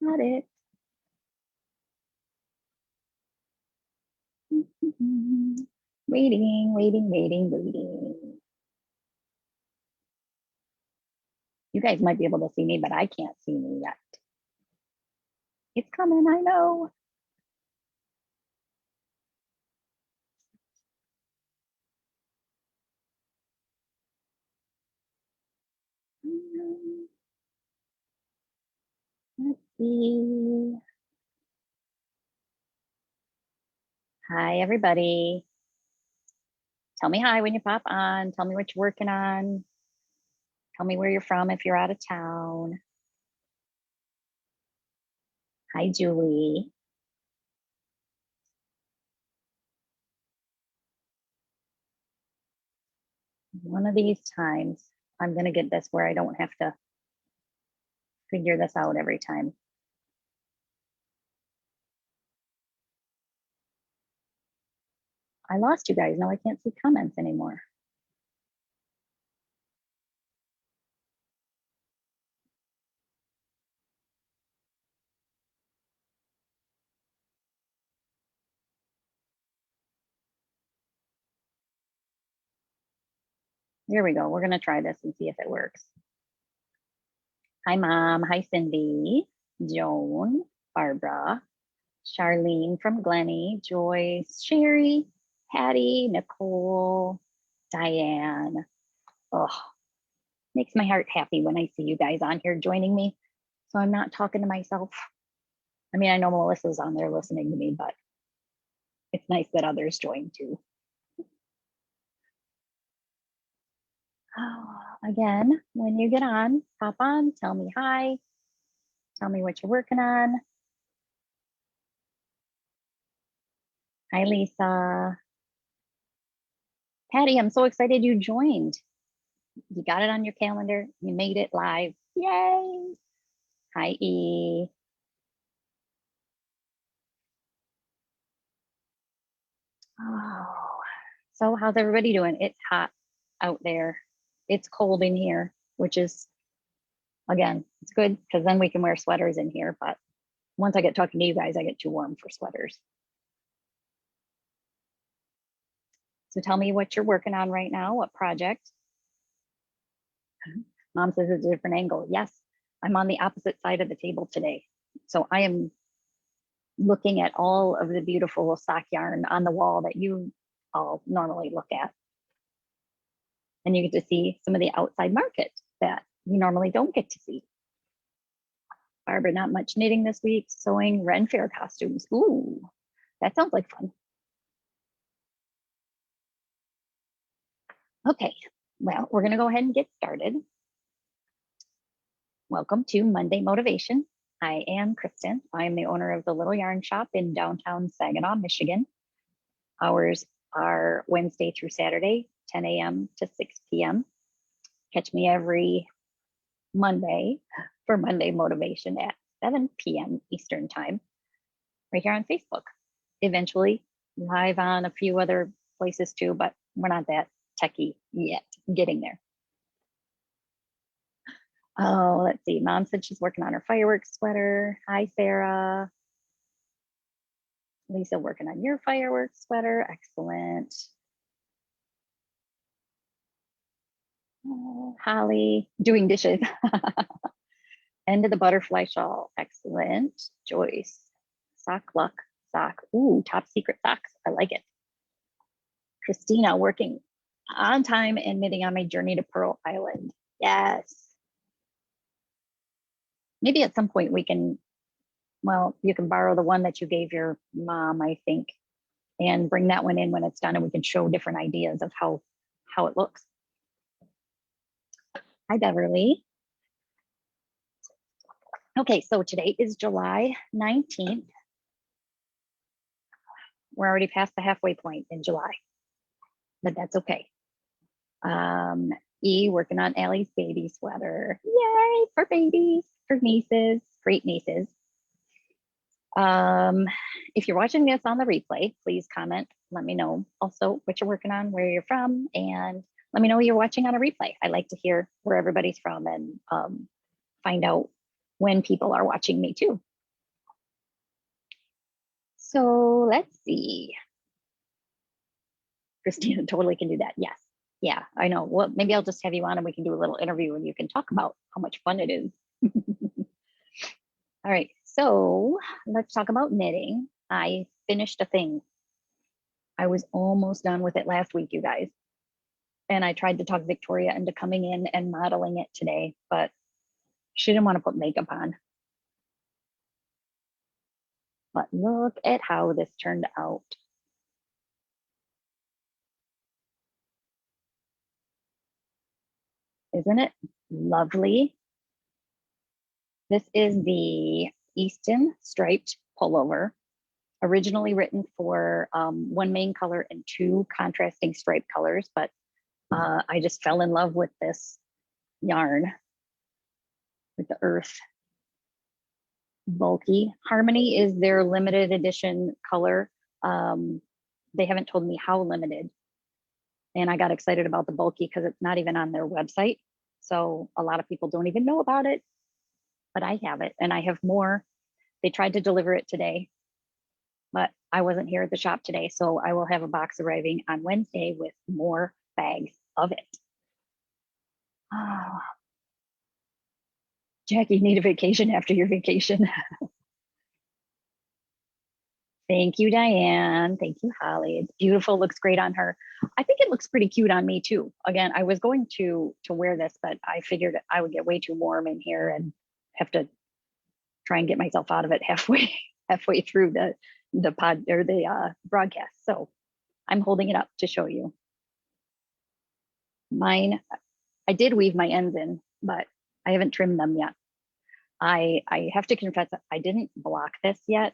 Got it. Waiting, waiting, waiting, waiting. You guys might be able to see me, but I can't see me yet. It's coming, I know. Let's see. Hi, everybody. Tell me hi when you pop on. Tell me what you're working on. Tell me where you're from if you're out of town. Hi, Julie. One of these times, I'm going to get this where I don't have to figure this out every time. I lost you guys. Now I can't see comments anymore. Here we go. We're going to try this and see if it works. Hi, Mom. Hi, Cindy, Joan, Barbara, Charlene from Glenny, Joyce, Sherry, Patty, Nicole, Diane. Oh, makes my heart happy when I see you guys on here joining me. So I'm not talking to myself. I mean, I know Melissa's on there listening to me, but it's nice that others join too. Oh, again, when you get on, pop on, tell me hi, tell me what you're working on. Hi, Lisa. Patty, I'm so excited you joined. You got it on your calendar. You made it live. Yay. Hi, E. Oh, so how's everybody doing? It's hot out there. It's cold in here, which is, again, it's good because then we can wear sweaters in here. But once I get talking to you guys, I get too warm for sweaters. So tell me what you're working on right now, what project. Mom says it's a different angle. Yes, I'm on the opposite side of the table today. So I am looking at all of the beautiful sock yarn on the wall that you all normally look at. And you get to see some of the outside market that you normally don't get to see. Barbara, not much knitting this week, sewing Ren Fair costumes. Ooh, that sounds like fun. Okay, well, we're gonna go ahead and get started. Welcome to Monday Motivation. I am Kristen. I am the owner of the Little Yarn Shop in downtown Saginaw, Michigan. Hours are Wednesday through Saturday, 10 a.m. to 6 p.m. Catch me every Monday for Monday Motivation at 7 p.m. Eastern Time, right here on Facebook. Eventually, live on a few other places too, but we're not that techie yet. Getting there. Oh, let's see. Mom said she's working on her fireworks sweater. Hi, Sarah. Lisa working on your fireworks sweater. Excellent. Oh, Holly doing dishes. End of the butterfly shawl. Excellent. Joyce. Sock luck sock. Ooh, top secret socks. I like it. Christina working on time and knitting on my journey to Pearl Island. Yes. Maybe at some point we can, well, you can borrow the one that you gave your mom, I think, and bring that one in when it's done and we can show different ideas of how it looks. Hi, Beverly. Okay, so today is July 19th. We're already past the halfway point in July, but that's okay. E working on Allie's baby sweater. Yay, for babies, for nieces, great nieces. If you're watching this on the replay, please comment. Let me know also what you're working on, where you're from, and let me know you're watching on a replay. I like to hear where everybody's from and find out when people are watching me too. So let's see. Christina totally can do that. Yes. Yeah, I know. Well, maybe I'll just have you on and we can do a little interview and you can talk about how much fun it is. All right, so let's talk about knitting. I finished a thing. I was almost done with it last week, you guys. And I tried to talk Victoria into coming in and modeling it today, but she didn't want to put makeup on. But look at how this turned out. Isn't it lovely? This is the Easton striped pullover, originally written for one main color and two contrasting stripe colors, but I just fell in love with this yarn, with the earth. Bulky. Harmony is their limited edition color. They haven't told me how limited. And I got excited about the bulky because it's not even on their website. So a lot of people don't even know about it, but I have it and I have more. They tried to deliver it today, but I wasn't here at the shop today. So I will have a box arriving on Wednesday with more bags of it. Oh, Jackie, you need a vacation after your vacation. Thank you, Diane. Thank you, Holly. It's beautiful. Looks great on her. I think it looks pretty cute on me too. Again, I was going to wear this, but I figured I would get way too warm in here and have to try and get myself out of it halfway through the pod or the broadcast. So I'm holding it up to show you. Mine, I did weave my ends in, but I haven't trimmed them yet. I have to confess that I didn't block this yet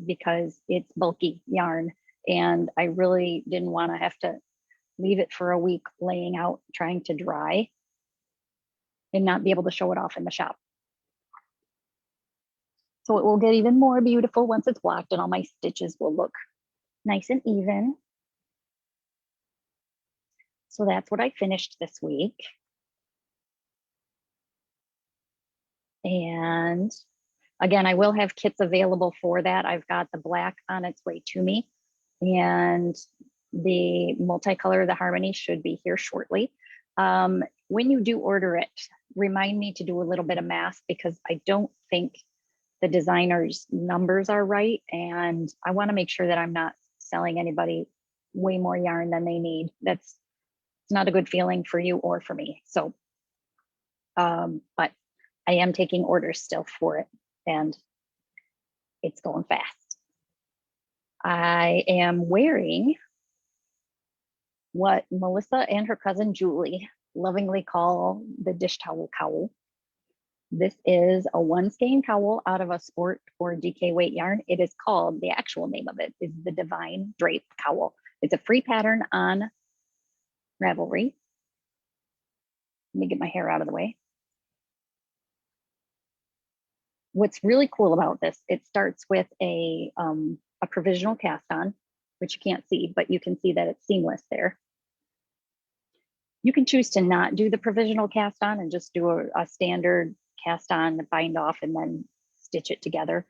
because it's bulky yarn and I really didn't want to have to leave it for a week laying out trying to dry and not be able to show it off in the shop. So it will get even more beautiful once it's blocked and all my stitches will look nice and even. So that's what I finished this week. And again, I will have kits available for that. I've got the black on its way to me and the multicolor, the Harmony, should be here shortly. When you do order it, remind me to do a little bit of math because I don't think the designer's numbers are right. And I want to make sure that I'm not selling anybody way more yarn than they need. That's not a good feeling for you or for me. So, but I am taking orders still for it and it's going fast. I am wearing what Melissa and her cousin Julie lovingly call the dish towel cowl. This is a one skein cowl out of a sport or DK weight yarn. It is called, the actual name of it is the Divine Drape Cowl. It's a free pattern on Ravelry. Let me get my hair out of the way. What's really cool about this, it starts with a provisional cast on, which you can't see, but you can see that it's seamless there. You can choose to not do the provisional cast on and just do a standard cast on, bind off, and then stitch it together.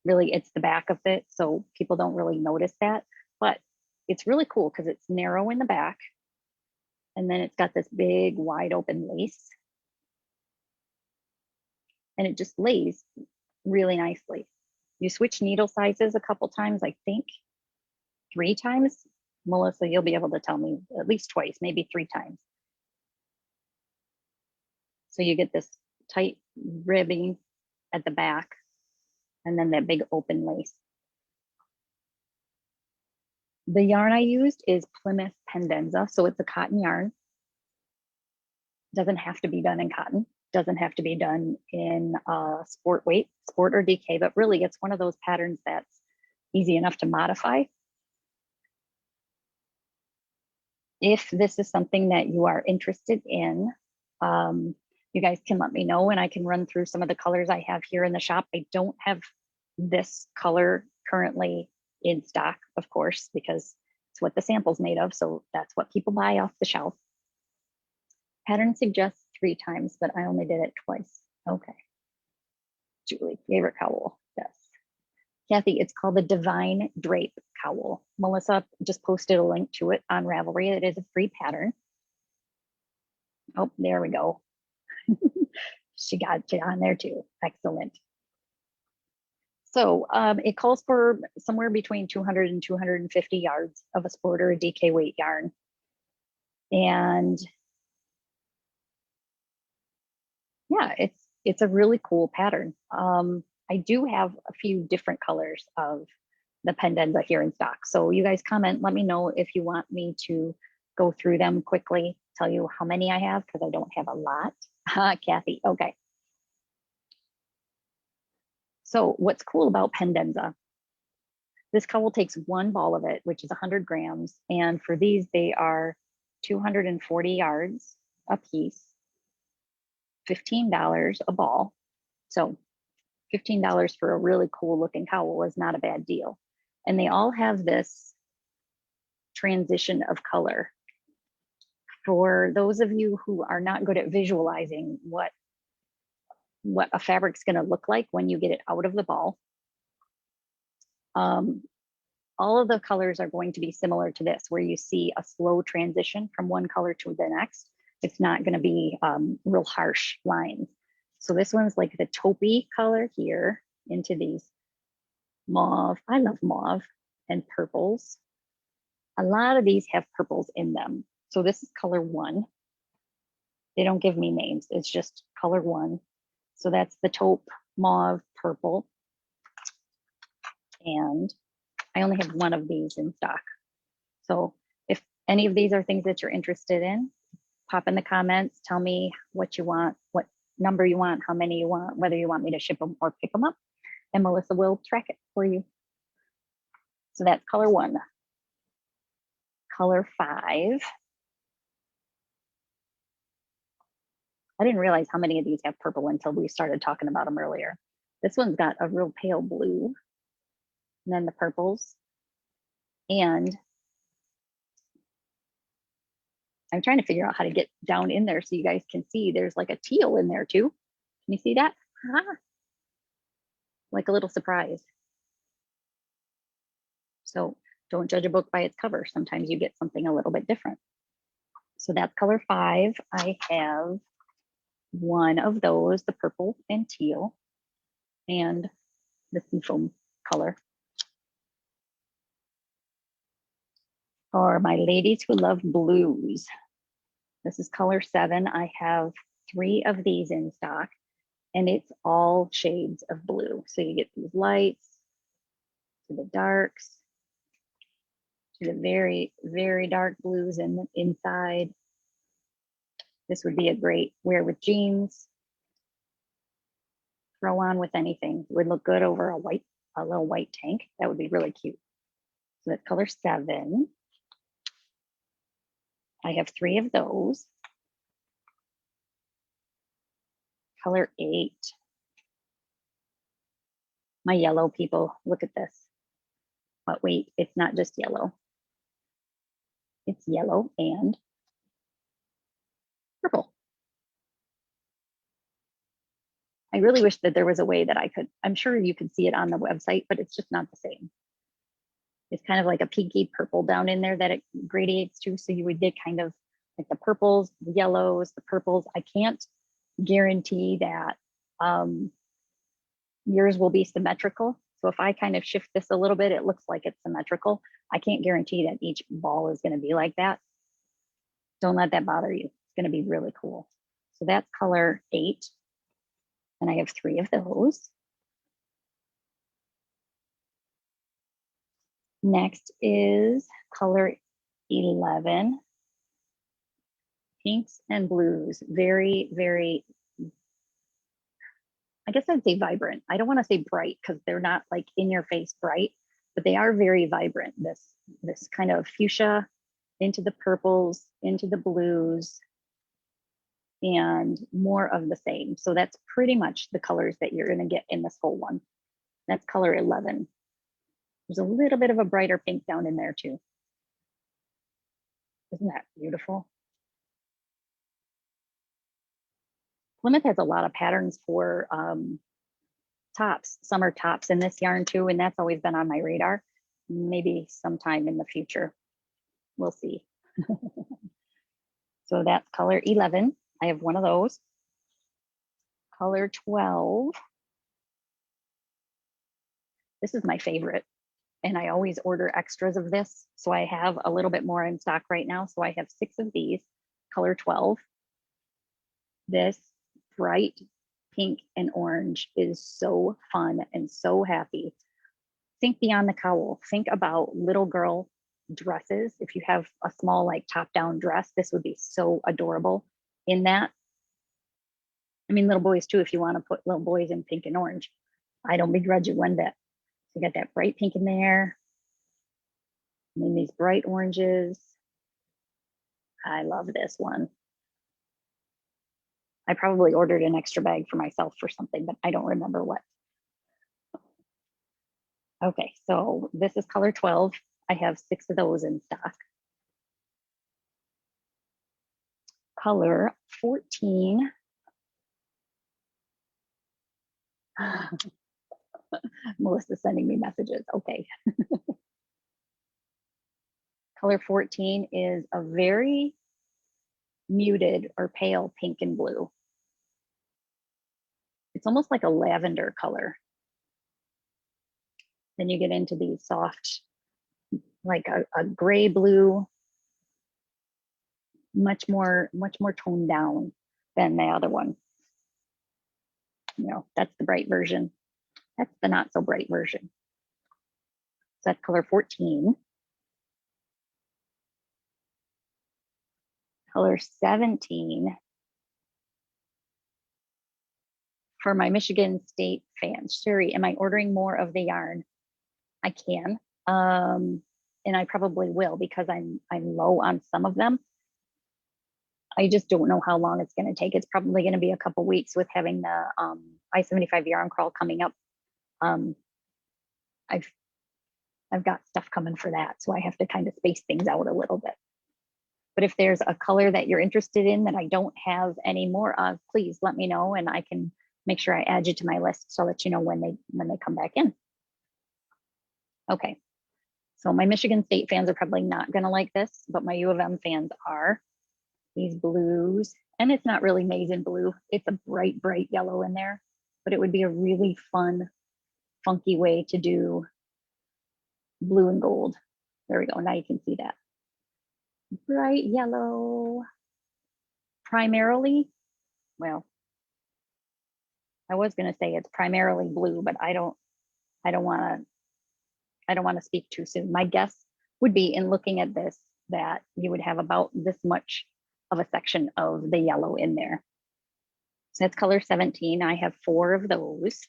Really, it's the back of it, so people don't really notice that. But it's really cool because it's narrow in the back, and then it's got this big, wide open lace. And it just lays really nicely. You switch needle sizes a couple times, I think 3 times. Melissa, you'll be able to tell me at least twice, maybe 3 times. So you get this tight ribbing at the back and then that big open lace. The yarn I used is Plymouth Pendenza, so it's a cotton yarn. Doesn't have to be done in cotton, doesn't have to be done in sport weight, sport or DK, but really it's one of those patterns that's easy enough to modify. If this is something that you are interested in, you guys can let me know and I can run through some of the colors I have here in the shop. I don't have this color currently in stock, of course, because it's what the sample's made of. So that's what people buy off the shelf. Pattern suggests 3 times, but I only did it twice. Okay. Julie, favorite cowl. Yes. Kathy, it's called the Divine Drape Cowl. Melissa just posted a link to it on Ravelry. It is a free pattern. Oh, there we go. She got it on there too. Excellent. So it calls for somewhere between 200 and 250 yards of a sport or a DK weight yarn. And yeah, it's a really cool pattern. I do have a few different colors of the pendenza here in stock. So you guys comment, let me know if you want me to go through them quickly, tell you how many I have, because I don't have a lot. Kathy, okay. So what's cool about pendenza, this cowl takes one ball of it, which is 100 grams. And for these, they are 240 yards a piece, $15 a ball. So $15 for a really cool looking cowl is not a bad deal. And they all have this transition of color. For those of you who are not good at visualizing what a fabric's going to look like when you get it out of the ball, all of the colors are going to be similar to this, where you see a slow transition from one color to the next. It's not going to be real harsh lines. So this one's like the taupey color here into these mauve. I love mauve and purples. A lot of these have purples in them. So this is color 1. They don't give me names. It's just color 1. So that's the taupe, mauve, purple. And I only have one of these in stock. So if any of these are things that you're interested in, pop in the comments, tell me what you want, what number you want, how many you want, whether you want me to ship them or pick them up, and Melissa will track it for you. So that's color 1. Color 5. I didn't realize how many of these have purple until we started talking about them earlier. This one's got a real pale blue, and then the purples. And I'm trying to figure out how to get down in there so you guys can see there's like a teal in there too. Can you see that? Like a little surprise. So don't judge a book by its cover. Sometimes you get something a little bit different. So that's color 5. I have one of those, the purple and teal, and the seafoam color. For my ladies who love blues, this is color 7. I have 3 of these in stock, and it's all shades of blue. So you get these lights to the darks, to the very, very dark blues in the inside. This would be a great wear with jeans, throw on with anything. It would look good over a little white tank. That would be really cute. So that's color 7. I have 3 of those. Color 8. My yellow people, look at this. But wait, it's not just yellow. It's yellow and purple. I really wish that there was a way that I could, I'm sure you can see it on the website, but it's just not the same. It's kind of like a pinky purple down in there that it gradiates to. So you would get kind of like the purples, the yellows, the purples. I can't guarantee that yours will be symmetrical. So if I kind of shift this a little bit, it looks like it's symmetrical. I can't guarantee that each ball is going to be like that. Don't let that bother you. It's going to be really cool. So that's color 8. And I have 3 of those. Next is color 11. Pinks and blues. Very, very, I guess I'd say vibrant. I don't want to say bright because they're not like in your face bright, but they are very vibrant. This kind of fuchsia into the purples, into the blues, and more of the same. So that's pretty much the colors that you're going to get in this whole one. That's color 11. There's a little bit of a brighter pink down in there too. Isn't that beautiful? Plymouth has a lot of patterns for tops, summer tops in this yarn too, and that's always been on my radar. Maybe sometime in the future, we'll see. So that's color 11. I have one of those. Color 12. This is my favorite, and I always order extras of this. So I have a little bit more in stock right now. So I have 6 of these, color 12. This bright pink and orange is so fun and so happy. Think beyond the cowl. Think about little girl dresses. If you have a small, like top down dress, this would be so adorable in that. I mean, little boys too, if you want to put little boys in pink and orange. I don't begrudge it one bit. So you got that bright pink in there. And then these bright oranges. I love this one. I probably ordered an extra bag for myself for something, but I don't remember what. Okay, so this is color 12. I have 6 of those in stock. Color 14. Melissa's sending me messages. Okay. Color 14 is a very muted or pale pink and blue. It's almost like a lavender color. Then you get into these soft, like a gray blue, much more toned down than the other one. You know, that's the bright version. That's the not so bright version. So that's color 14. Color 17. For my Michigan State fans, Sherry, am I ordering more of the yarn? I can, and I probably will because I'm low on some of them. I just don't know how long it's going to take. It's probably going to be a couple weeks with having the I-75 yarn crawl coming up. I've got stuff coming for that, so I have to kind of space things out a little bit. But if there's a color that you're interested in that I don't have any more of, please let me know, and I can make sure I add you to my list so that you know when they come back in. Okay, so my Michigan State fans are probably not going to like this, but my U of M fans are. These blues, and it's not really maize and blue. It's a bright, bright yellow in there, but it would be a really fun, funky way to do blue and gold. There we go. Now you can see that. Bright yellow. Primarily, well, I was going to say it's primarily blue, but I don't want to speak too soon. My guess would be in looking at this that you would have about this much of a section of the yellow in there. So that's color 17. I have 4 of those.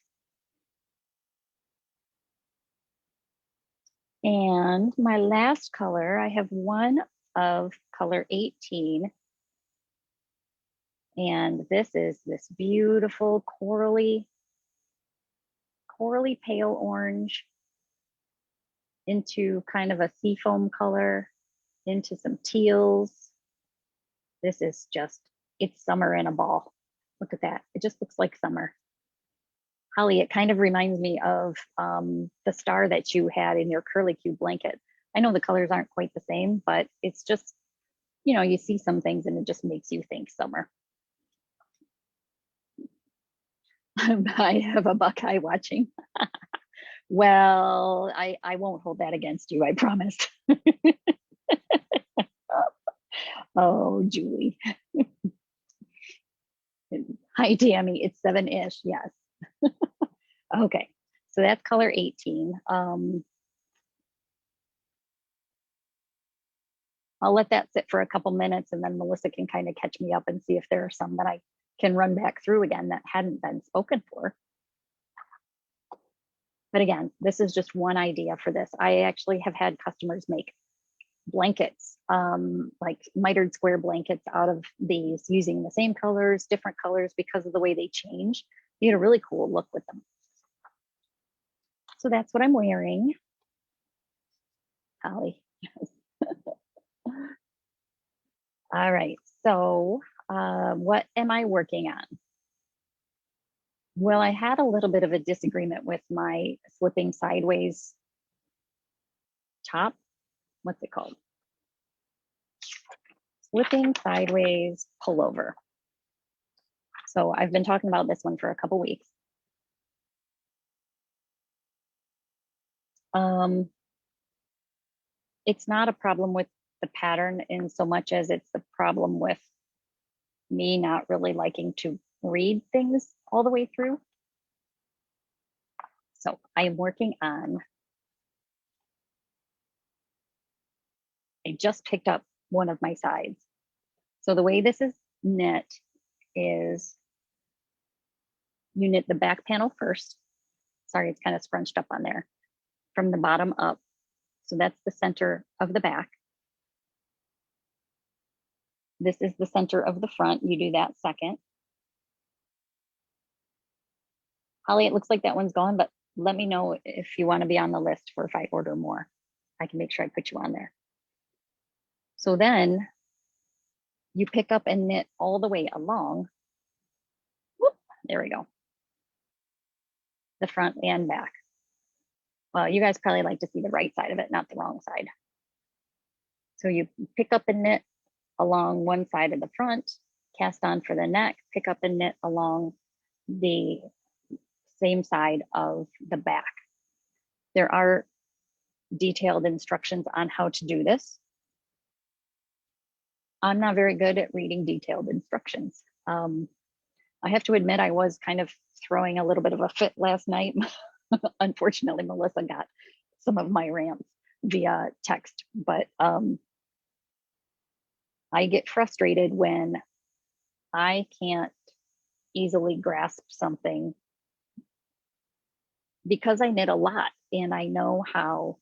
And my last color, I have one of color 18. And this is this beautiful corally pale orange into kind of a seafoam color, into some teals. This is just, it's summer in a ball. Look at that. It just looks like summer. Holly, it kind of reminds me of the star that you had in your curly cube blanket. I know the colors aren't quite the same, but it's just, you know, you see some things and it just makes you think summer. I have a Buckeye watching. Well, I won't hold that against you, I promise. Oh, Julie. Hi, Tammy. It's 7-ish. Yes. Okay. So that's color 18. I'll let that sit for a couple minutes and then Melissa can kind of catch me up and see if there are some that I can run back through again that hadn't been spoken for. But again, this is just one idea for this. I actually have had customers make blankets, like mitered square blankets out of these using the same colors, different colors because of the way they change. You get a really cool look with them. So that's what I'm wearing. Holly. All right, so what am I working on? Well, I had a little bit of a disagreement with my slipping sideways top. What's it called? Slipping sideways pullover. So I've been talking about this one for a couple weeks. It's not a problem with the pattern in so much as it's the problem with me not really liking to read things all the way through. So I am working on, I just picked up one of my sides. So the way this is knit is you knit the back panel first. Sorry, it's kind of scrunched up on there from the bottom up. So that's the center of the back. This is the center of the front. You do that second. Holly, it looks like that one's gone, but let me know if you want to be on the list for if I order more. I can make sure I put you on there. So then you pick up and knit all the way along. Whoop, there we go. The front and back. Well, you guys probably like to see the right side of it, not the wrong side. So you pick up and knit along one side of the front, cast on for the neck, pick up and knit along the same side of the back. There are detailed instructions on how to do this. I'm not very good at reading detailed instructions. I have to admit, I was kind of throwing a little bit of a fit last night. Unfortunately, Melissa got some of my rants via text, but I get frustrated when I can't easily grasp something because I knit a lot and I know how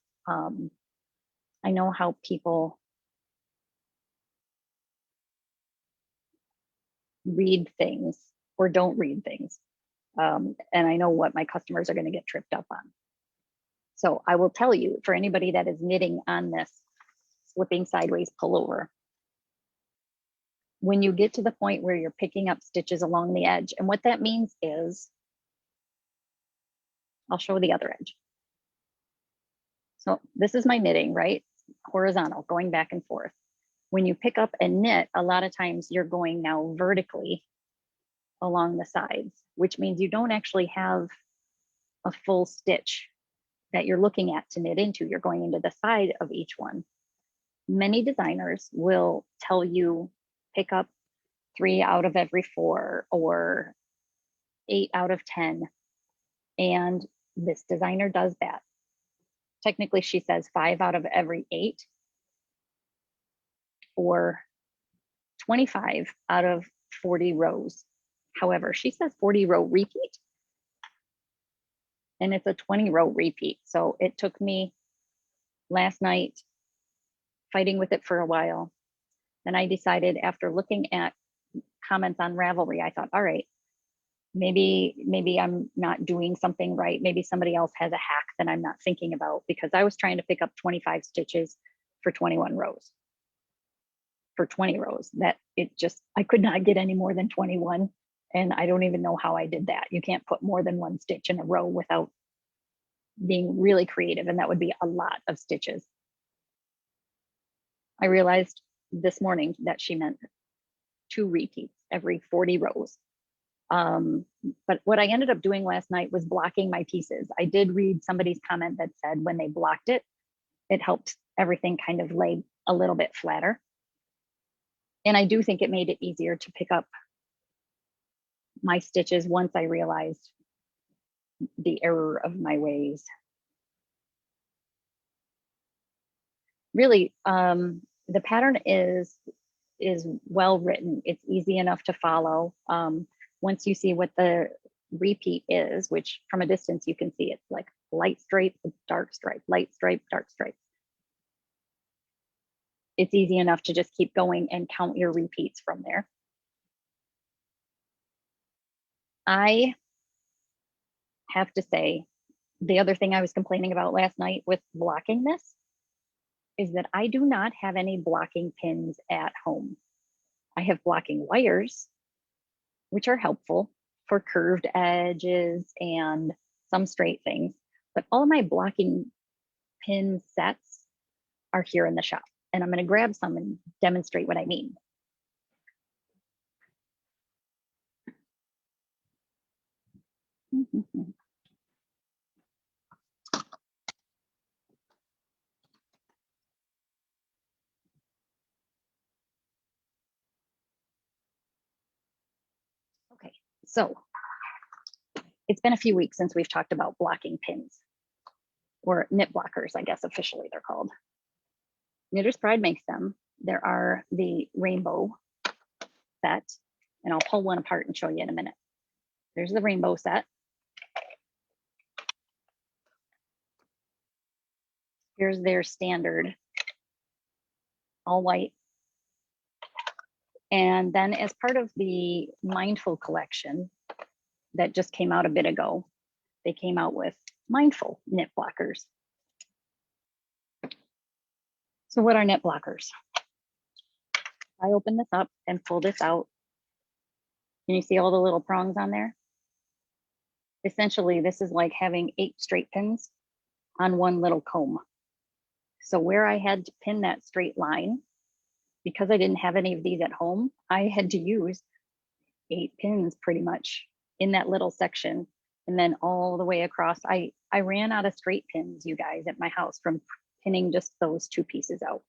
people read things or don't read things. And I know what my customers are going to get tripped up on. So I will tell you, for anybody that is knitting on this slipping sideways pullover, when you get to the point where you're picking up stitches along the edge, and what that means is, I'll show the other edge. So this is my knitting, right? Horizontal, going back and forth. When you pick up and knit, a lot of times you're going now vertically along the sides, which means you don't actually have a full stitch that you're looking at to knit into. You're going into the side of each one. Many designers will tell you pick up 3 out of every 4 or 8 out of 10. And this designer does that. Technically, she says 5 out of every 8 or 25 out of 40 rows. However, she says 40 row repeat, and it's a 20 row repeat. So it took me last night fighting with it for a while. Then I decided, after looking at comments on Ravelry, I thought, all right, maybe I'm not doing something right. Maybe somebody else has a hack that I'm not thinking about, because I was trying to pick up 25 stitches for 21 rows. For 20 rows, I could not get any more than 21. And I don't even know how I did that. You can't put more than 1 stitch in a row without being really creative. And that would be a lot of stitches. I realized this morning that she meant 2 repeats every 40 rows. But what I ended up doing last night was blocking my pieces. I did read somebody's comment that said when they blocked it, it helped everything kind of lay a little bit flatter. And I do think it made it easier to pick up my stitches once I realized the error of my ways. Really, the pattern is well written. It's easy enough to follow. Once you see what the repeat is, which from a distance you can see, it's like light stripe, dark stripe, light stripe, dark stripe. It's easy enough to just keep going and count your repeats from there. I have to say, the other thing I was complaining about last night with blocking this is that I do not have any blocking pins at home. I have blocking wires, which are helpful for curved edges and some straight things. But all of my blocking pin sets are here in the shop. And I'm going to grab some and demonstrate what I mean. Okay, so it's been a few weeks since we've talked about blocking pins, or knit blockers, I guess officially they're called. Knitter's Pride makes them. There are the rainbow set, and I'll pull one apart and show you in a minute. There's the rainbow set. Here's their standard, all white. And then as part of the Mindful collection that just came out a bit ago, they came out with Mindful knit blockers. So what are knit blockers? I open this up and pull this out. Can you see all the little prongs on there? Essentially, this is like having 8 straight pins on one little comb. So where I had to pin that straight line, because I didn't have any of these at home, I had to use 8 pins pretty much in that little section. And then all the way across, I ran out of straight pins, you guys, at my house from pinning just those 2 pieces out.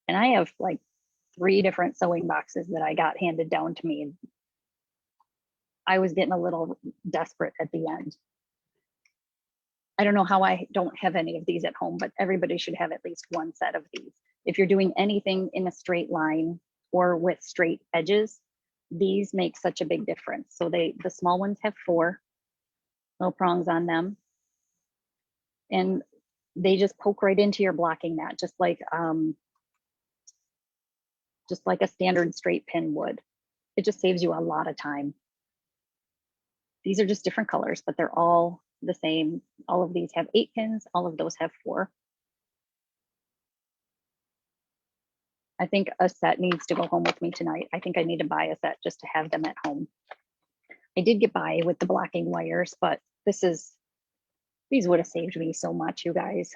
And I have like 3 different sewing boxes that I got handed down to me. I was getting a little desperate at the end. I don't know how I don't have any of these at home, but everybody should have at least one set of these. If you're doing anything in a straight line or with straight edges, these make such a big difference. So the small ones have 4 little prongs on them, and they just poke right into your blocking mat, just like a standard straight pin would. It just saves you a lot of time. These are just different colors, but they're all the same. All of these have 8 pins. All of those have 4. I think a set needs to go home with me tonight. I think I need to buy a set just to have them at home. I did get by with the blocking wires, but these would have saved me so much, you guys.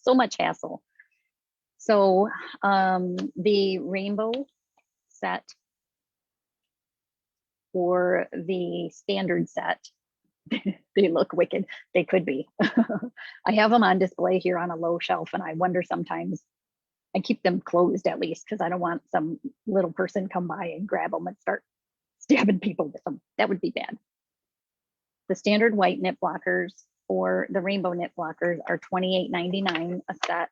So much hassle. So the rainbow set or the standard set, they look wicked. They could be. I have them on display here on a low shelf, and I wonder sometimes, I keep them closed at least because I don't want some little person come by and grab them and start stabbing people with them. That would be bad. The standard white knit blockers or the rainbow knit blockers are $28.99 a set.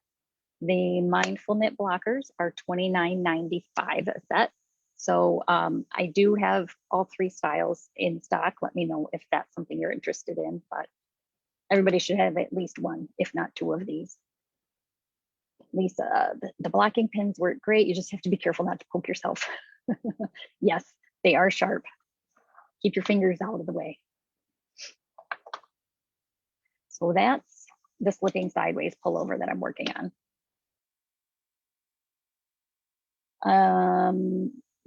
The Mindful knit blockers are $29.95 a set. So I do have all 3 styles in stock. Let me know if that's something you're interested in, but everybody should have at least one, if not 2 of these. Lisa, the blocking pins work great. You just have to be careful not to poke yourself. Yes, they are sharp. Keep your fingers out of the way. So that's the slipping sideways pullover that I'm working on.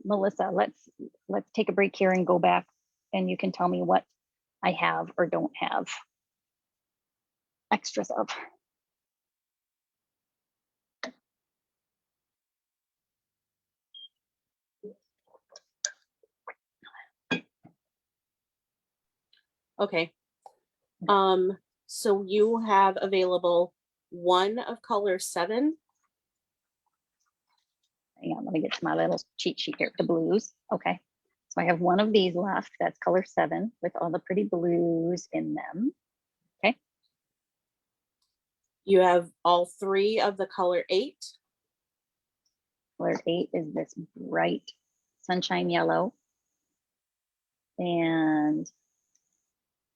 Melissa, let's take a break here and go back, and you can tell me what I have or don't have extras of. Okay. So you have available one of color 7. Hang on, let me get to my little cheat sheet here, the blues. Okay, so I have one of these left. That's color 7 with all the pretty blues in them. Okay. You have all 3 of the color 8. Color 8 is this bright sunshine yellow. And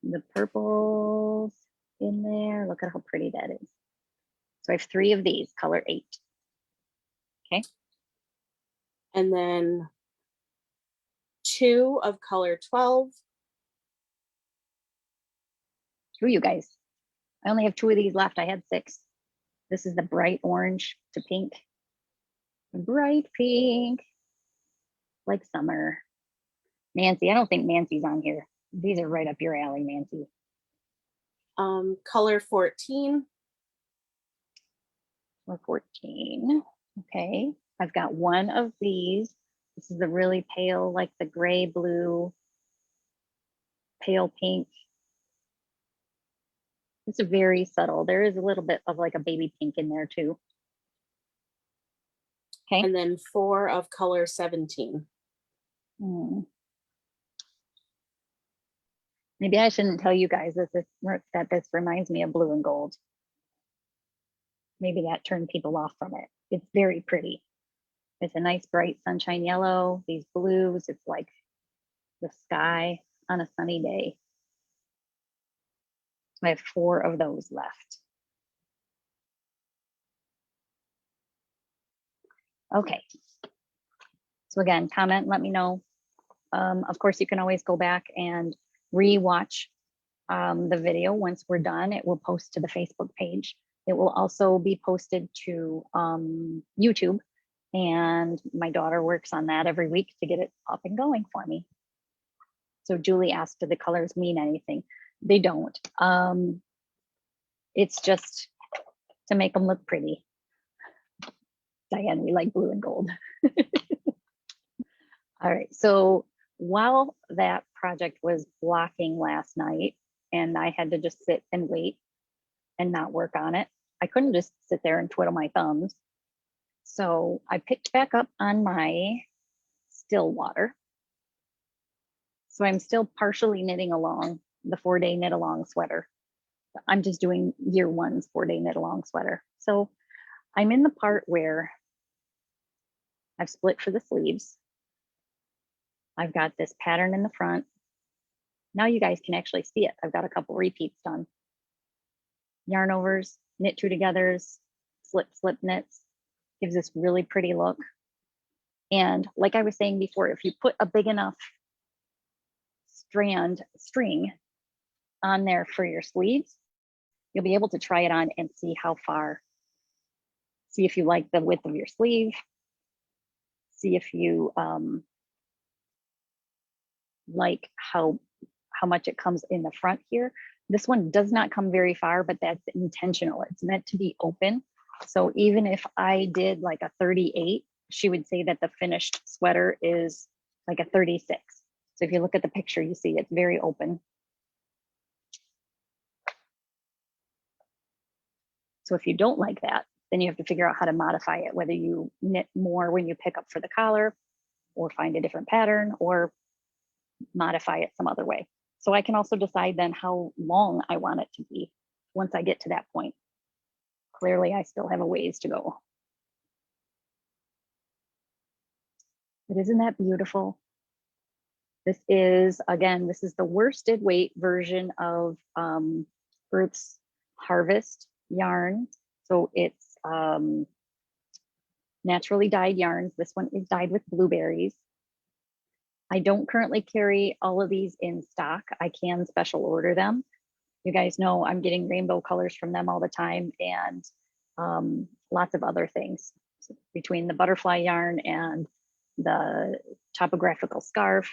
the purples in there. Look at how pretty that is. So I have 3 of these, color 8. Okay. And then 2 of color 12. 2, you guys. I only have 2 of these left. I had 6. This is the bright orange to pink. Bright pink, like summer. Nancy, I don't think Nancy's on here. These are right up your alley, Nancy. Color 14. Or 14. Okay. I've got one of these. This is the really pale, like the gray, blue, pale pink. It's very subtle. There is a little bit of like a baby pink in there too. Okay. And then 4 of color 17. Maybe I shouldn't tell you guys that this reminds me of blue and gold. Maybe that turned people off from it. It's very pretty. It's a nice bright sunshine yellow. These blues, it's like the sky on a sunny day. I have 4 of those left. Okay. So again, comment, let me know. Of course, you can always go back and re-watch the video once we're done. It will post to the Facebook page. It will also be posted to YouTube, and my daughter works on that every week to get it up and going for me. So Julie asked, do the colors mean anything? They don't. It's just to make them look pretty. Diane, we like blue and gold. All right, so while that project was blocking last night and I had to just sit and wait and not work on it, I couldn't just sit there and twiddle my thumbs. So I picked back up on my still water. So I'm still partially knitting along the 4-day knit along sweater. I'm just doing year one's 4-day knit along sweater. So I'm in the part where I've split for the sleeves. I've got this pattern in the front. Now you guys can actually see it. I've got a couple repeats done. Yarn overs, knit 2 togethers, slip, slip knits, gives this really pretty look. And like I was saying before, if you put a big enough string on there for your sleeves, you'll be able to try it on and see how far. See if you like the width of your sleeve. See if you like how much it comes in the front here. This one does not come very far, but that's intentional. It's meant to be open. So even if I did like a 38, she would say that the finished sweater is like a 36. So if you look at the picture, you see it's very open. So if you don't like that, then you have to figure out how to modify it, whether you knit more when you pick up for the collar or find a different pattern or modify it some other way. So I can also decide then how long I want it to be once I get to that point. Clearly, I still have a ways to go. But isn't that beautiful? This is, again, this is the worsted weight version of Earth's Harvest yarn. So it's naturally dyed yarns. This one is dyed with blueberries. I don't currently carry all of these in stock. I can special order them. You guys know I'm getting rainbow colors from them all the time, and lots of other things. So between the butterfly yarn and the topographical scarf,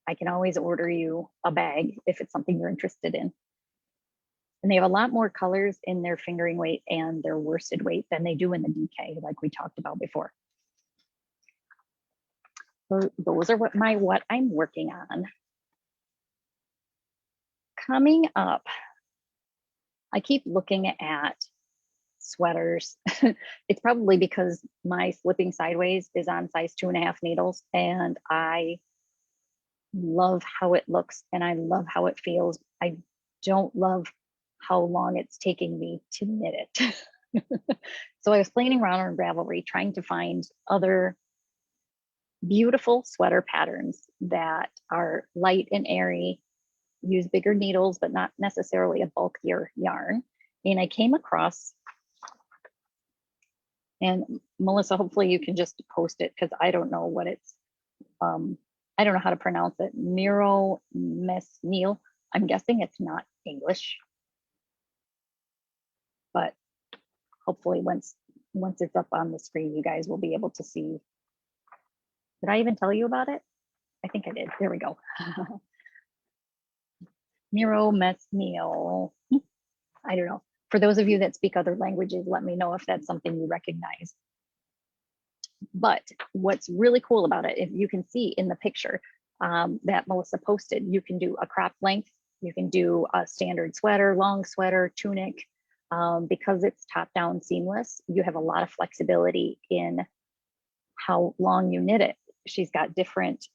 I can always order you a bag if it's something you're interested in. And they have a lot more colors in their fingering weight and their worsted weight than they do in the DK, like we talked about before. So those are what I'm working on. Coming up, I keep looking at sweaters. It's probably because my slipping sideways is on size 2.5 needles, and I love how it looks and I love how it feels. I don't love how long it's taking me to knit it. So I was playing around on Ravelry trying to find other beautiful sweater patterns that are light and airy, use bigger needles, but not necessarily a bulkier yarn. And I came across, and Melissa, hopefully you can just post it because I don't know what it's, I don't know how to pronounce it. Miro Mesnil. I'm guessing it's not English, but hopefully once it's up on the screen, you guys will be able to see. Did I even tell you about it? I think I did. There we go. Miro Meal. I don't know. For those of you that speak other languages, let me know if that's something you recognize. But what's really cool about it, if you can see in the picture that Melissa posted, you can do a crop length, you can do a standard sweater, long sweater, tunic. Because it's top down seamless, you have a lot of flexibility in how long you knit it. She's got different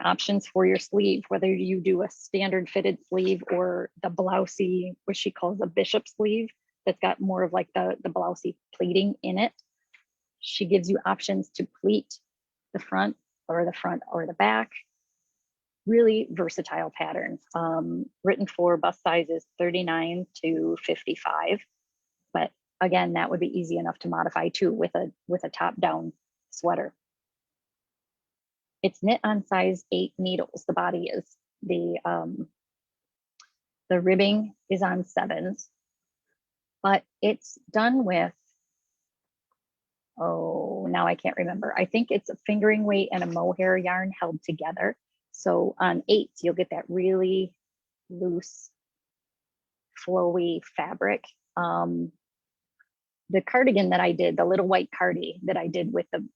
options for your sleeve, whether you do a standard fitted sleeve or the blousey, what she calls a bishop sleeve, that's got more of like the blousey pleating in it. She gives you options to pleat the front or the back. Really versatile pattern. Written for bust sizes 39 to 55. But again, that would be easy enough to modify too with a top down sweater. It's knit on size 8 needles. The body is. The ribbing is on 7s, but it's done with, oh, now I can't remember. I think it's a fingering weight and a mohair yarn held together. So on 8s, you'll get that really loose, flowy fabric. The cardigan that I did, the little white cardi that I did with the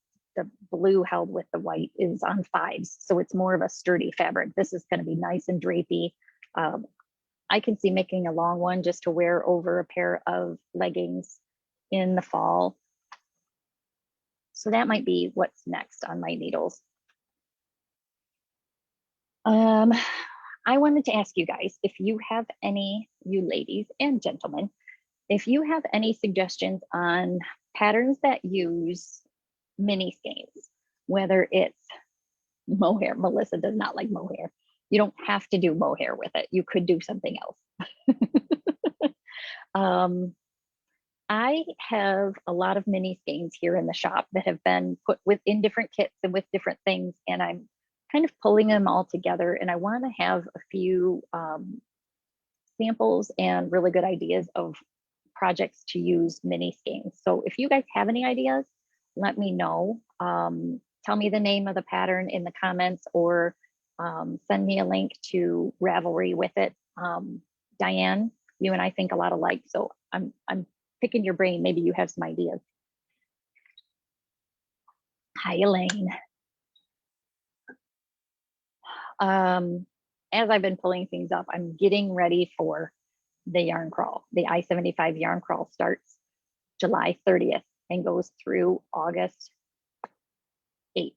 blue held with the white, is on 5s. So it's more of a sturdy fabric. This is going to be nice and drapey. I can see making a long one just to wear over a pair of leggings in the fall. So that might be what's next on my needles. I wanted to ask you guys if you have any, you ladies and gentlemen, if you have any suggestions on patterns that use mini skeins, whether it's mohair. Melissa does not like mohair. You don't have to do mohair with it. You could do something else. I have a lot of mini skeins here in the shop that have been put in different kits and with different things, and I'm kind of pulling them all together, and I want to have a few samples and really good ideas of projects to use mini skeins. So if you guys have any ideas, let me know. Tell me the name of the pattern in the comments, or send me a link to Ravelry with it. Diane, you and I think a lot alike, so I'm picking your brain. Maybe you have some ideas. Hi, Elaine. As I've been pulling things up, I'm getting ready for the yarn crawl. The I-75 yarn crawl starts July 30th and goes through August 8th.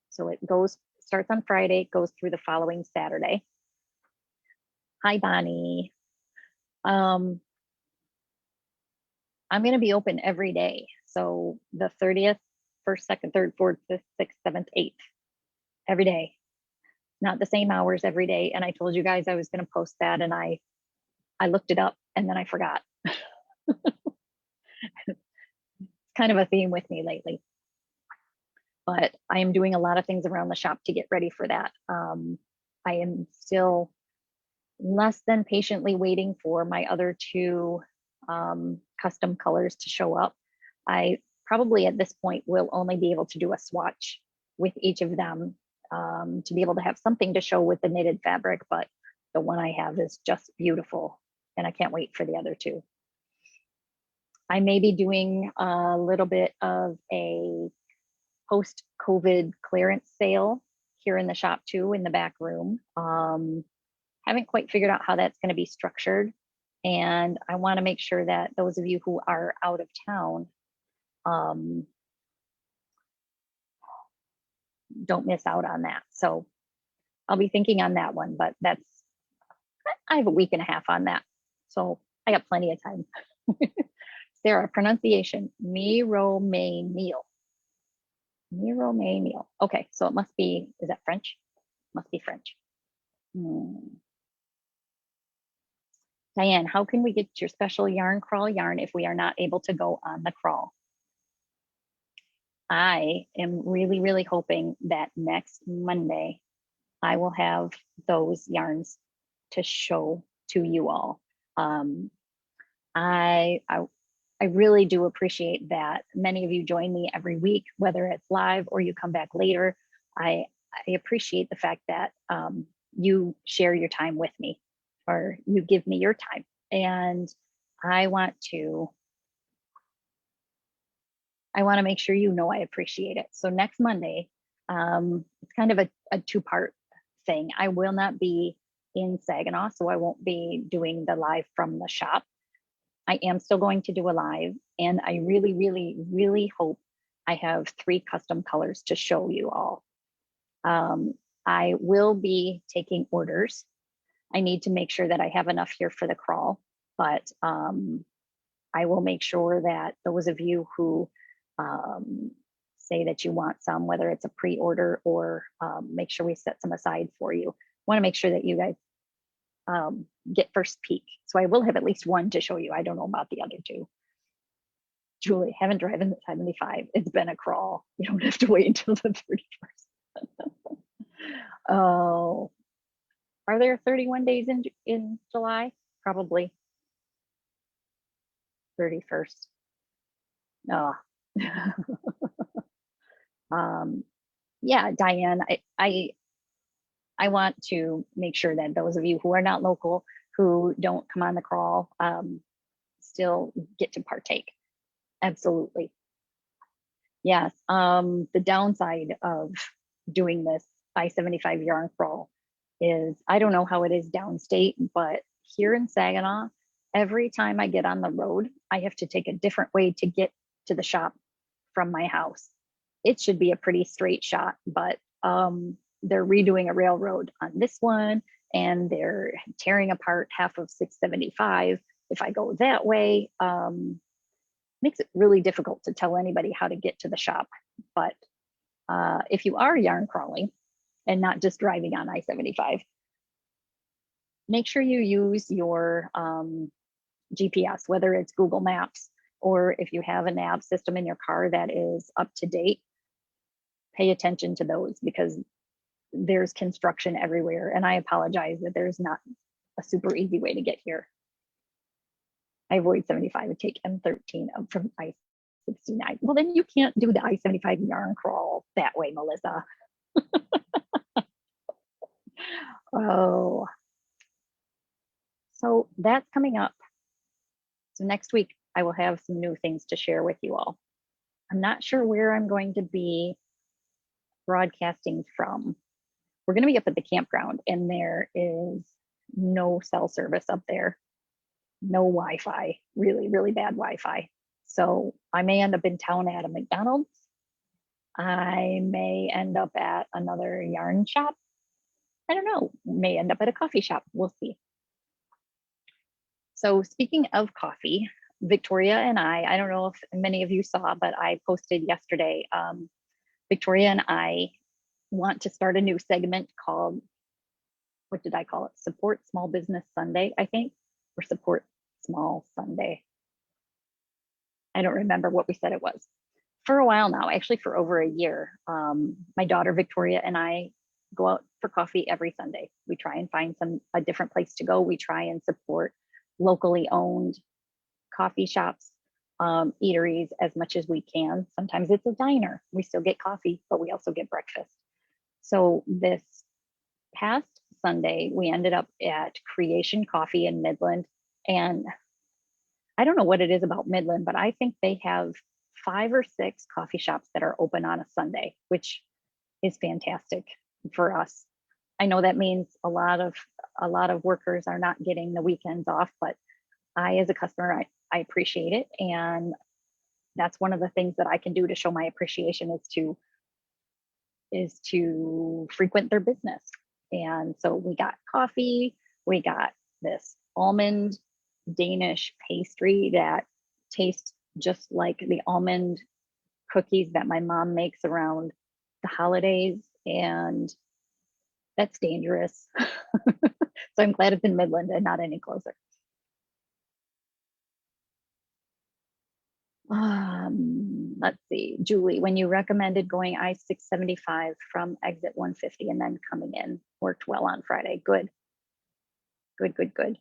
So it starts on Friday, goes through the following Saturday. Hi, Bonnie. I'm going to be open every day. So the 30th, 1st, 2nd, 3rd, 4th, 5th, 6th, 7th, 8th, every day. Not the same hours every day. And I told you guys I was going to post that, and I looked it up and then I forgot. It's kind of a theme with me lately. But I am doing a lot of things around the shop to get ready for that. I am still less than patiently waiting for my other 2 custom colors to show up. I probably at this point will only be able to do a swatch with each of them to be able to have something to show with the knitted fabric, but the one I have is just beautiful, and I can't wait for the other 2. I may be doing a little bit of a post-COVID clearance sale here in the shop too, in the back room. Haven't quite figured out how that's going to be structured. And I want to make sure that those of you who are out of town don't miss out on that. So I'll be thinking on that one, but I have a week and a half on that. So I got plenty of time. Sarah, pronunciation, Miro Meal. Miro Meal. Okay, so it must be, is that French? Must be French. Diane, how can we get your special yarn crawl yarn if we are not able to go on the crawl? I am really, really hoping that next Monday I will have those yarns to show to you all. I I really do appreciate that many of you join me every week, whether it's live or you come back later. I appreciate the fact that you share your time with me, or you give me your time. And I want to make sure you know I appreciate it. So next Monday, it's kind of a two-part thing. I will not be in Saginaw, so I won't be doing the live from the shop. I am still going to do a live, and I really, really, really hope I have 3 custom colors to show you all. I will be taking orders. I need to make sure that I have enough here for the crawl, but I will make sure that those of you who say that you want some, whether it's a pre-order or make sure we set some aside for you. Want to make sure that you guys get first peek. So I will have at least one to show you. I don't know about the other 2. Julie, haven't driven the 75. It's been a crawl. You don't have to wait until the 31st. Oh, are there 31 days in July? Probably 31st. Oh. Yeah, Diane, I want to make sure that those of you who are not local, who don't come on the crawl, still get to partake. Absolutely. Yes. The downside of doing this I-75 yarn crawl is, I don't know how it is downstate, but here in Saginaw, every time I get on the road, I have to take a different way to get to the shop from my house. It should be a pretty straight shot, but they're redoing a railroad on this one, and they're tearing apart half of 675. If I go that way, makes it really difficult to tell anybody how to get to the shop. But if you are yarn crawling and not just driving on I-75, make sure you use your GPS, whether it's Google Maps, or if you have a nav system in your car that is up to date. Pay attention to those, because there's construction everywhere, and I apologize that there's not a super easy way to get here. I avoid 75 and take M13 up from I-69. Well, then you can't do the I-75 yarn crawl that way, Melissa. Oh, so that's coming up. So next week, I will have some new things to share with you all. I'm not sure where I'm going to be broadcasting from. We're going to be up at the campground, and there is no cell service up there. No Wi-Fi, really, really bad Wi-Fi. So I may end up in town at a McDonald's. I may end up at another yarn shop. I don't know, may end up at a coffee shop. We'll see. So speaking of coffee, Victoria and I don't know if many of you saw, but I posted yesterday, Victoria and I want to start a new segment called, what did I call it? Support Small Business Sunday, I think, or Support Small Sunday. I don't remember what we said it was. For a while now, actually for over a year, my daughter Victoria and I go out for coffee every Sunday. We try and find a different place to go. We try and support locally owned coffee shops, eateries as much as we can. Sometimes it's a diner. We still get coffee, but we also get breakfast. So this past Sunday, we ended up at Creation Coffee in Midland. And I don't know what it is about Midland, but I think they have 5 or 6 coffee shops that are open on a Sunday, which is fantastic for us. I know that means a lot of workers are not getting the weekends off, but I, as a customer, I appreciate it. And that's one of the things that I can do to show my appreciation, is to frequent their business. And so we got coffee, we got this almond Danish pastry that tastes just like the almond cookies that my mom makes around the holidays, and that's dangerous. So I'm glad it's in Midland and not any closer. Let's see, Julie, when you recommended going I-675 from exit 150 and then coming in, worked well on Friday. Good, good, good, good.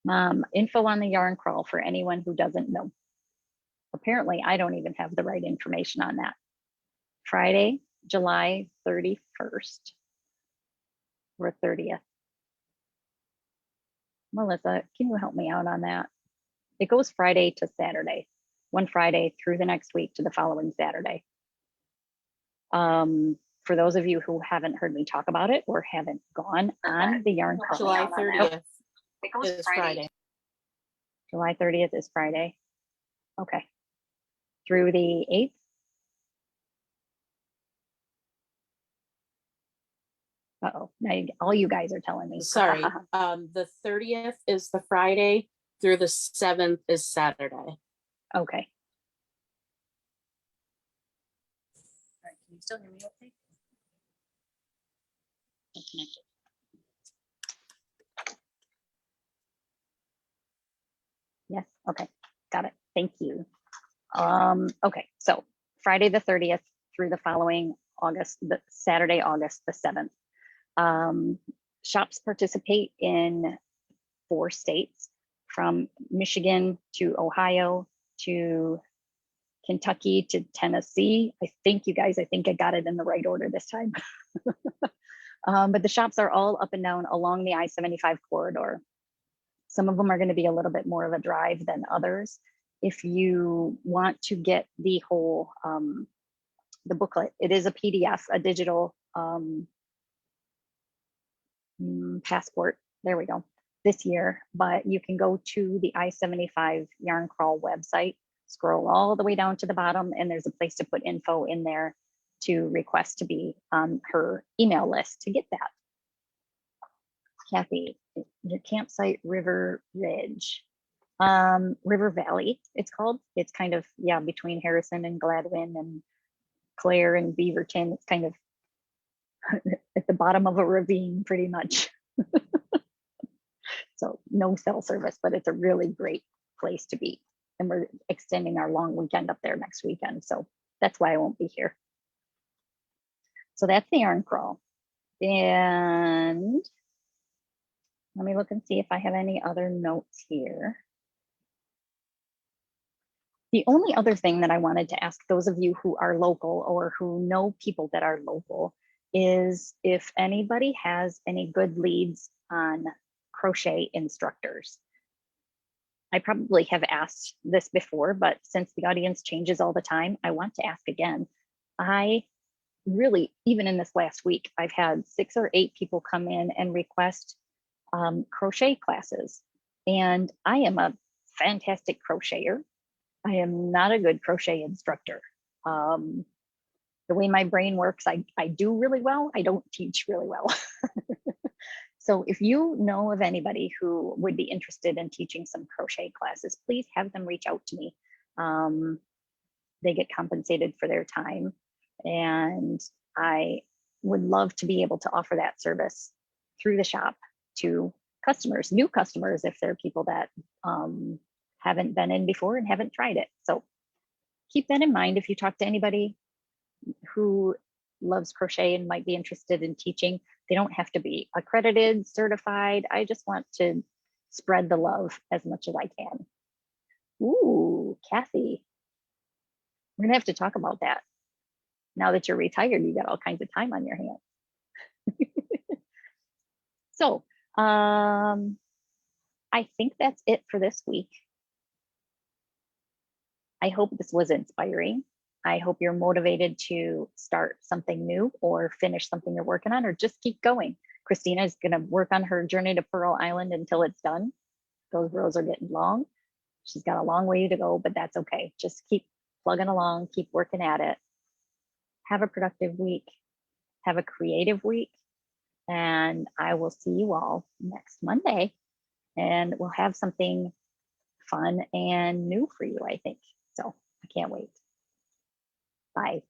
Info on the yarn crawl for anyone who doesn't know. Apparently, I don't even have the right information on that. Friday, July 31st or 30th. Melissa, can you help me out on that? It goes Friday to Saturday, one Friday through the next week to the following Saturday. For those of you who haven't heard me talk about it or haven't gone on the yarn crawl, July 30th is Friday. July 30th is Friday. Okay. Through the 8th? Uh-oh, now all you guys are telling me. Sorry, the 30th is the Friday through the 7th is Saturday. Okay. All right, can you still hear me okay? Yes, okay, got it. Thank you. Okay, so Friday the 30th through the following Saturday, August the 7th. Shops participate in 4 states, from Michigan to Ohio to Kentucky to Tennessee. I think I got it in the right order this time. But the shops are all up and down along the I-75 corridor. Some of them are going to be a little bit more of a drive than others. If you want to get the whole, the booklet, it is a PDF, a digital passport. There we go. This year, but you can go to the I-75 Yarn Crawl website, scroll all the way down to the bottom, and there's a place to put info in there to request to be on her email list to get that. Kathy, your campsite, River Ridge, River Valley, it's called. It's kind of, yeah, between Harrison and Gladwin and Claire and Beaverton. It's kind of at the bottom of a ravine, pretty much. So no cell service, but it's a really great place to be. And we're extending our long weekend up there next weekend. So that's why I won't be here. So that's the yarn crawl. And let me look and see if I have any other notes here. The only other thing that I wanted to ask those of you who are local or who know people that are local is if anybody has any good leads on crochet instructors. I probably have asked this before, but since the audience changes all the time, I want to ask again. I really, even in this last week, I've had 6 or 8 people come in and request crochet classes. And I am a fantastic crocheter. I am not a good crochet instructor. The way my brain works, I do really well. I don't teach really well. So if you know of anybody who would be interested in teaching some crochet classes, please have them reach out to me. They get compensated for their time. And I would love to be able to offer that service through the shop to customers, new customers, if they're people that haven't been in before and haven't tried it. So keep that in mind if you talk to anybody who loves crochet and might be interested in teaching. They don't have to be accredited, certified. I just want to spread the love as much as I can. Ooh, Kathy, we're gonna have to talk about that. Now that you're retired, you got all kinds of time on your hands. So I think that's it for this week. I hope this was inspiring. I hope you're motivated to start something new or finish something you're working on, or just keep going. Christina is going to work on her journey to Pearl Island until it's done. Those rows are getting long. She's got a long way to go, but that's okay. Just keep plugging along, keep working at it. Have a productive week. Have a creative week. And I will see you all next Monday. And we'll have something fun and new for you, I think. So I can't wait. Bye.